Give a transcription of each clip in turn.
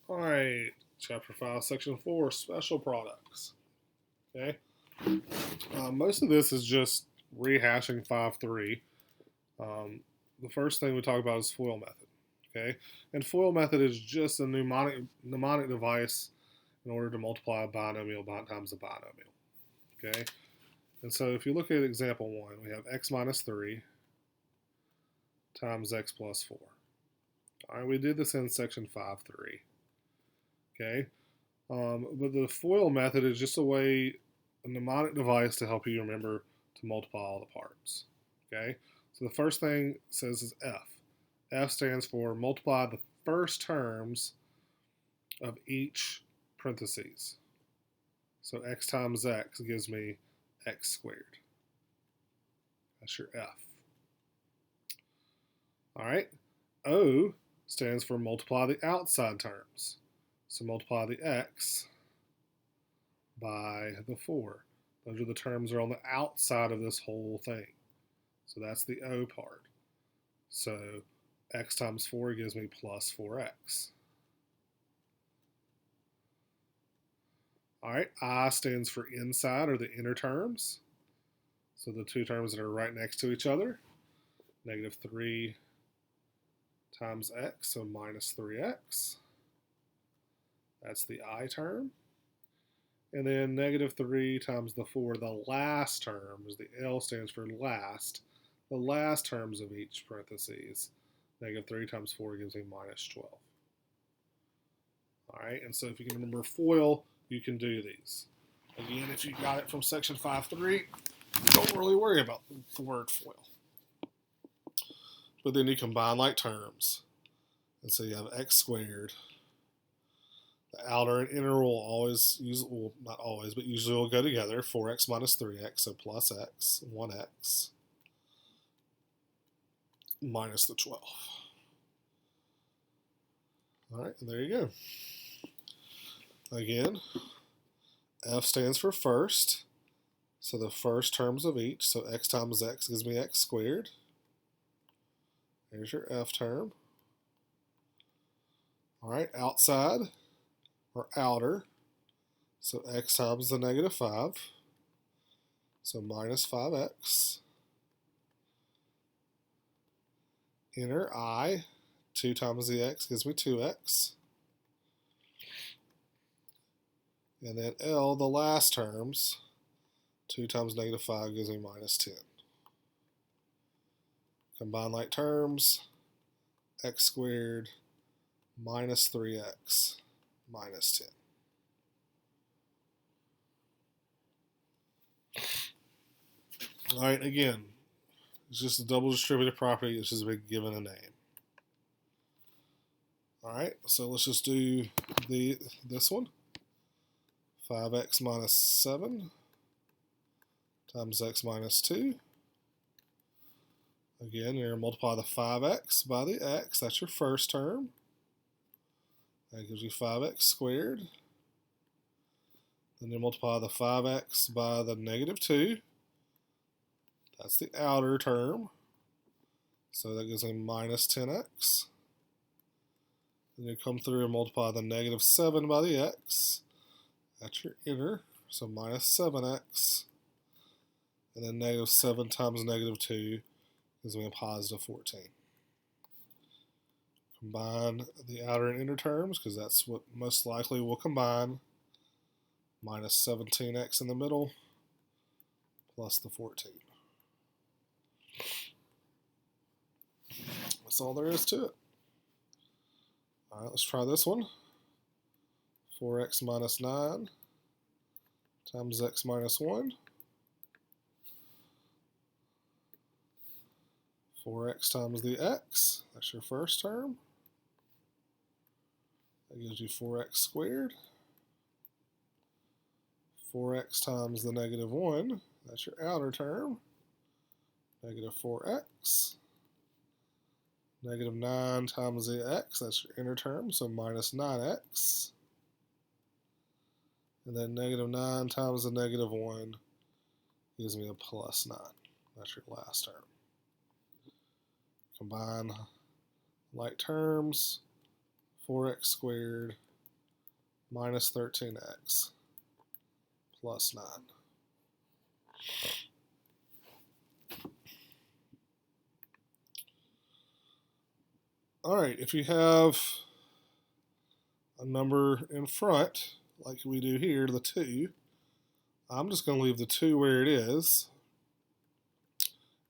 All right, Chapter 5, Section 4, Special Products. Okay. Most of this is just rehashing 5.3. The first thing we talk about is FOIL method. Okay. And FOIL method is just a mnemonic device in order to multiply a binomial times a binomial. Okay. And so if you look at example 1, we have x minus 3 times x plus 4. All right, we did this in section 5.3. Okay. But the FOIL method is just a mnemonic device to help you remember to multiply all the parts. Okay. So the first thing it says is F. F stands for multiply the first terms of each parentheses. So x times x gives me x squared. That's your F. All right. O stands for multiply the outside terms. So multiply the x by the 4. Those are the terms that are on the outside of this whole thing. So that's the O part. So x times 4 gives me plus 4x. All right, I stands for inside, or the inner terms. So the two terms that are right next to each other. Negative 3 times x, so minus 3x. That's the I term. And then negative 3 times the 4, the last term, is the L stands for last. The last terms of each parentheses. Negative 3 times 4 gives me minus 12. All right, and so if you can remember FOIL, you can do these. Again, if you got it from section 5.3, don't really worry about the word FOIL. But then you combine like terms. And so you have x squared. The outer and inner will always well, not always, but usually will go together. 4x minus 3x, so plus x, 1x, minus the 12. All right, and there you go. Again, F stands for first. So the first terms of each. So x times x gives me x squared. There's your F term. All right, outside or outer. So x times the negative 5. So minus 5x. Inner I, 2 times the x gives me 2x. And then L, the last terms, 2 times negative 5 gives me minus 10. Combine like terms, x squared minus 3x minus 10. All right, again, it's just a double distributive property. It's just been given a name. All right, so let's just do this one. 5x minus 7 times x minus 2. Again, you're going to multiply the 5x by the x. That's your first term. That gives you 5x squared. Then you multiply the 5x by the negative 2. That's the outer term. So that gives me minus 10x. Then you come through and multiply the negative 7 by the x. That's your inner. So minus 7x. And then negative 7 times negative 2 gives me a positive 14. Combine the outer and inner terms, because that's what most likely will combine. Minus 17x in the middle, plus the 14. That's all there is to it. All right, let's try this one. 4x minus 9 times x minus 1. 4x times the x, that's your first term. That gives you 4x squared. 4x times the negative 1, that's your outer term. Negative 4x. Negative 9 times the x, that's your inner term, so minus 9x. And then negative 9 times the negative 1 gives me a plus 9. That's your last term. Combine like terms, 4x squared minus 13x plus 9. All right, if you have a number in front, like we do here, the 2, I'm just going to leave the 2 where it is,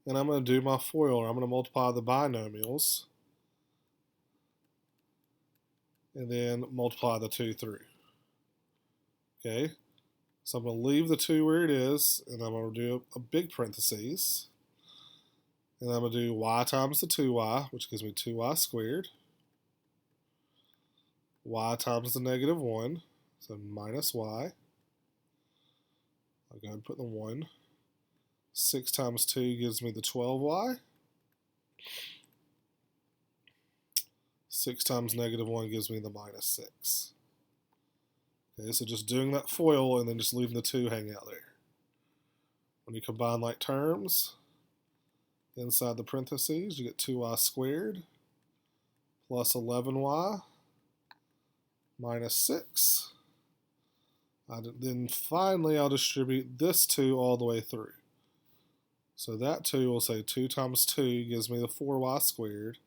and I'm going to do my FOIL, or I'm going to multiply the binomials, and then multiply the 2 through. Okay, so I'm going to leave the 2 where it is, and I'm going to do a big parentheses, and I'm going to do y times the 2y, which gives me 2y squared, y times the negative 1, so minus y. I'll go ahead and put the 1. 6 times 2 gives me the 12y. 6 times negative 1 gives me the minus 6. Okay, so just doing that FOIL and then just leaving the 2 hang out there. When you combine like terms, inside the parentheses, you get 2y squared plus 11y minus 6. Then finally, I'll distribute this 2 all the way through. So that 2 will say 2 times 2 gives me the 4y squared.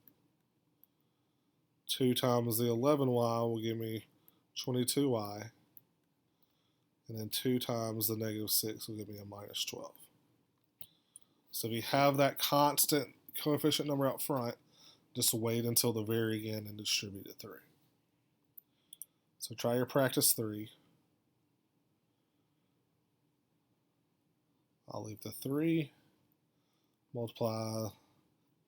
2 times the 11y will give me 22y. And then 2 times the negative 6 will give me a minus 12. So if you have that constant coefficient number out front, just wait until the very end and distribute it through. So try your practice 3. I'll leave the 3. Multiply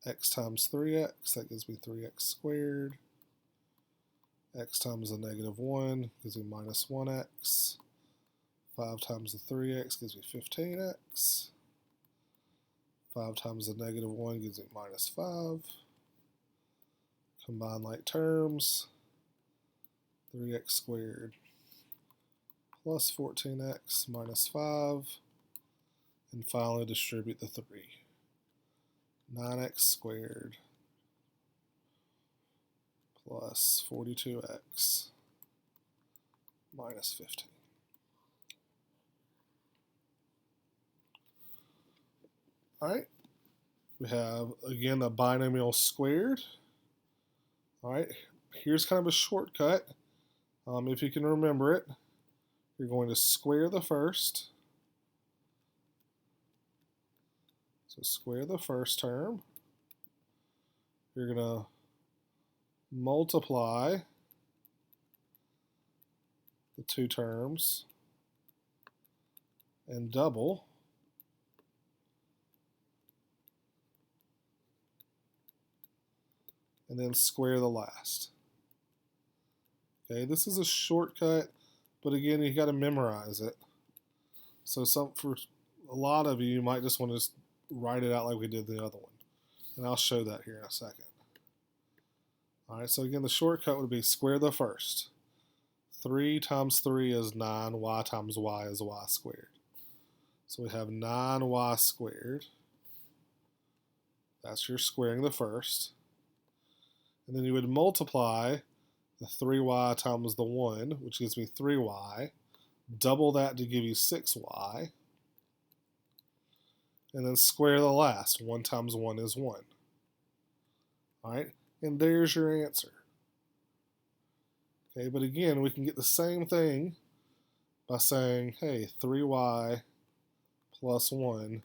x times 3x, that gives me 3x squared. X times the negative 1 gives me minus 1x. 5 times the 3x gives me 15x. 5 times the negative 1 gives me minus 5. Combine like terms. 3x squared plus 14x minus 5. And finally distribute the 3. 9x squared plus 42x minus 15. All right, we have, again, a binomial squared. All right, here's kind of a shortcut. If you can remember it, you're going to square the first. So square the first term. You're going to multiply the 2 terms and double. And then square the last. Okay, this is a shortcut, but again, you got to memorize it. So for a lot of you might just want to write it out like we did the other one. And I'll show that here in a second. All right, so again, the shortcut would be square the first. 3 times 3 is 9, y times y is y squared. So we have 9y squared. That's your squaring the first. And then you would multiply the 3y times the 1, which gives me 3y. Double that to give you 6y. And then square the last. 1 times 1 is 1. All right, and there's your answer. Okay, but again, we can get the same thing by saying, hey, 3y plus 1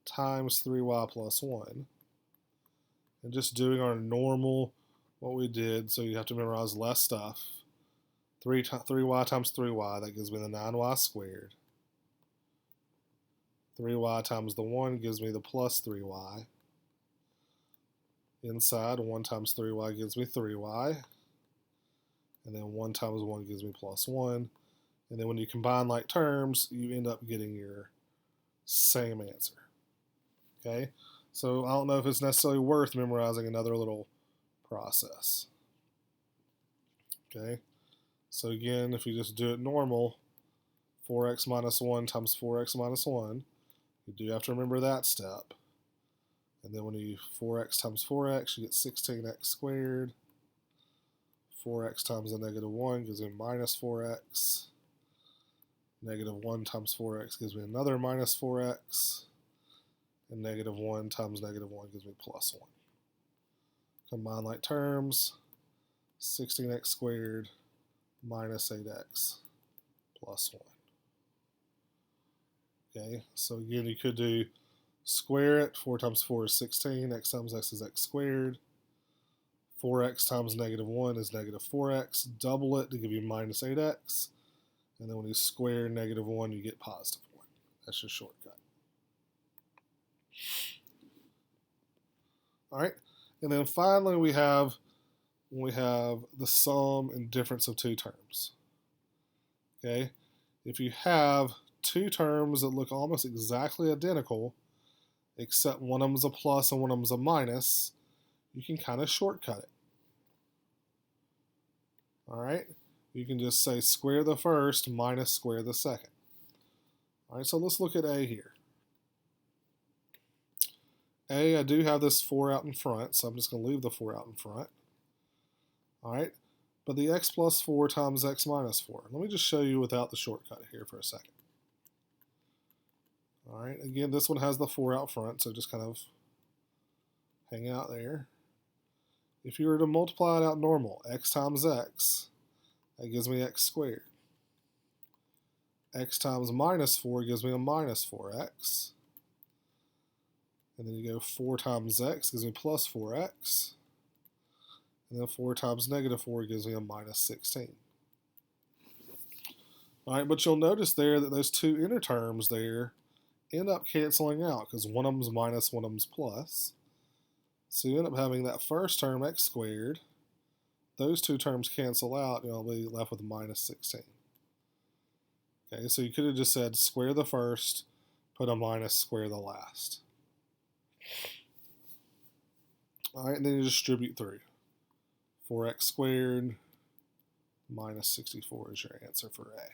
times 3y plus 1. And just doing our normal, what we did, so you have to memorize less stuff. 3y times 3y, that gives me the 9y squared. 3y times the 1 gives me the plus 3y. Inside, 1 times 3y gives me 3y. And then 1 times 1 gives me plus 1. And then when you combine like terms, you end up getting your same answer. Okay? So I don't know if it's necessarily worth memorizing another little process. Okay? So again, if you just do it normal, 4x minus 1 times 4x minus 1, you do have to remember that step. And then when you 4x times 4x, you get 16x squared. 4x times a negative 1 gives me minus 4x. Negative 1 times 4x gives me another minus 4x. And negative 1 times negative 1 gives me plus 1. Combine like terms, 16x squared minus 8x plus 1. Okay, so again, you could do square it. 4 times 4 is 16. X times x is x squared. 4x times negative 1 is negative 4x. Double it to give you minus 8x. And then when you square negative 1, you get positive 1. That's your shortcut. All right, and then finally we have the sum and difference of two terms. Okay, if you have two terms that look almost exactly identical, except one of them is a plus and one of them is a minus, you can kind of shortcut it. All right, you can just say square the first minus square the second. All right, so let's look at A here. A, I do have this 4 out in front, so I'm just going to leave the 4 out in front. All right, but the x plus 4 times x minus 4. Let me just show you without the shortcut here for a second. All right, again, this one has the 4 out front, so just kind of hang out there. If you were to multiply it out normal, x times x, that gives me x squared. X times minus 4 gives me a minus 4x. And then you go 4 times x gives me plus 4x. And then 4 times negative 4 gives me a minus 16. All right, but you'll notice there that those two inner terms there end up canceling out because one of them's minus, one of them's plus. So you end up having that first term, x squared. Those two terms cancel out, and you'll be left with minus 16. Okay, so you could have just said square the first, put a minus, square the last. All right, and then you distribute through. 4x squared minus 64 is your answer for A.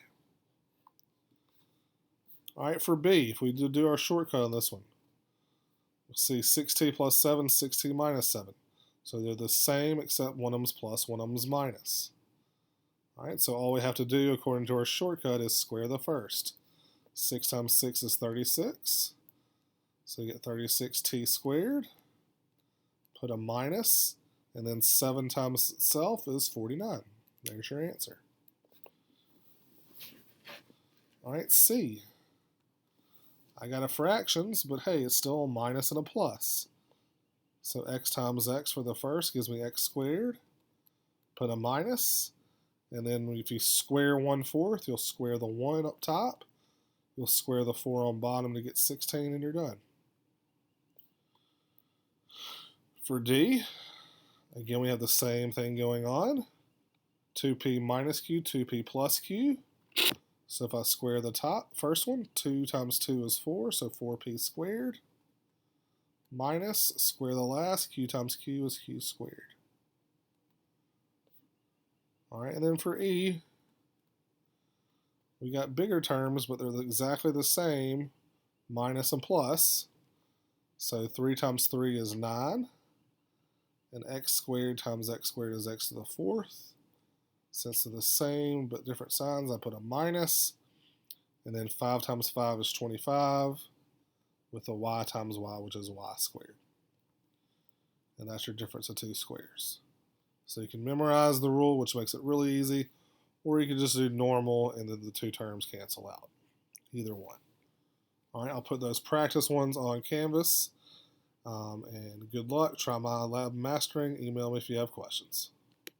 All right, for B, if we do our shortcut on this one, we'll see 6t plus 7, 6t minus 7. So they're the same except one of them's plus, one of them's minus. All right, so all we have to do according to our shortcut is square the first. 6 times 6 is 36. So you get 36t squared. Put a minus, and then 7 times itself is 49. There's your answer. All right, C. I got a fractions, but hey, it's still a minus and a plus. So x times x for the first gives me x squared. Put a minus, and then if you square 1/4, you'll square the 1 up top. You'll square the 4 on bottom to get 16, and you're done. For D, again, we have the same thing going on. 2p minus q, 2p plus q. So if I square the top, first one, 2 times 2 is 4, so 4p squared. Minus, square the last, q times q is q squared. All right, and then for E, we got bigger terms, but they're exactly the same, minus and plus. So 3 times 3 is 9. And x squared times x squared is x to the 4th. Since they're the same but different signs, I put a minus. And then 5 times 5 is 25 with a y times y, which is y squared. And that's your difference of two squares. So you can memorize the rule, which makes it really easy, or you can just do normal and then the two terms cancel out. Either one. All right, I'll put those practice ones on Canvas. And good luck. Try my lab mastering. Email me if you have questions.